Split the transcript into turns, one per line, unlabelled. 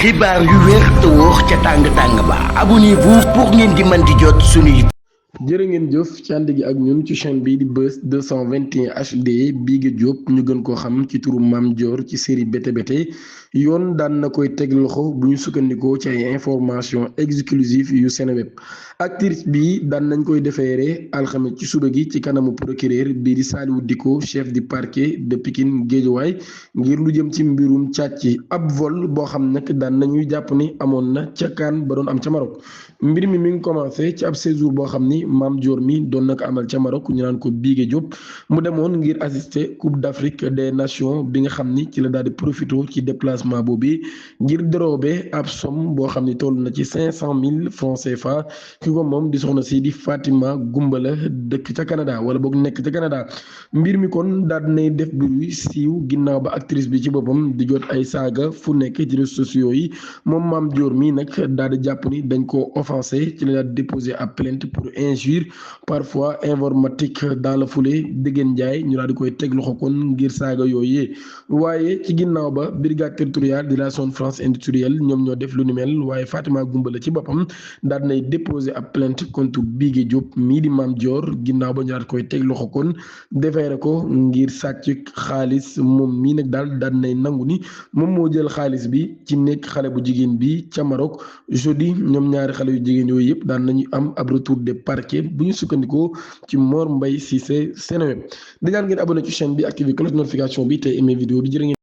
xibaar yu wér te wóor ca tàng tàng ba abonnez-vous pour ngeen di mën di jot suñuy
jërë ngeen jëf ci ànd gi ak ñun ci chaîne bi di Buzz 221 HD Bigué Diop ñu gën koo xam ci turu Mame Dior ci série Bété Bété yoon daan na koy teg loxo bu ñu sukkandikoo ci ay information exclusive yu Seneweb actrice bi daan nañ koy defeere alxames ci suba gi ci kanamu procureur bii di Saliou Dicko chef du parquet de Pikine Guédiawaye ngir lu jëm ci mbirum càcc ab vol boo xam nag daan nañuy jàpp ni amoon na ca kaan ba doon am ca Maroc mbir mi ngi commencé ci ab séjour boo xam ni Mame Dior mi doon na ko amal ca Maroc ñu naan ko Bigué Diop mu demoon ngir assister Coupe d'Afrique des Nations bi nga xam ni ci la daal di profité ci déplacement boobu ngir dérober ab somme boo xam ni toll na ci 500 000 francs CFA ki ko moom di soxna si di Fatima Goumbala dëkk ca Canada wala boog nekk ca Canada mbir mi kon daal dinay def bruit siiw ginnaaw ba actrice bi ci boppam di jot ay saaga fu nekk ci réseaux sociaux yi moom Mame Dior mi nag daal di jàpp ni dañ ko offensé ci la daal di déposé ab plainte pour injure parfois informatique dans la foulée Degen Ndiaye ñu daal di koy teg loxo kon ngir saaga yooyu waaye ci ginnaaw ba brigade territoriale de la zone France industrielle ñoom ñoo def lu ni mel waaye Fatima Goumbala ci boppam daal dinay déposé ab plainte contre Bigué Diop mii di Mame Dior ginnaaw ba ñu daal di koy teg loxo kon defeere ko ngir sàcc xaalis moom mii nag daal dinay nangu ni moom moo jël xaalis bi ci nekk xale bu jigéen bi ca Maroc jeudi ñoom ñaari xale yu jigéen yooyu yëpp daan nañu am ab retour de parquet bu ñu sukkandikoo ci Mor Mbaye Cissé Seneweb di ñaan ngeen abonné ci chaîne bi activé cloche notification bi te aimé vidéo bi jërë ngeen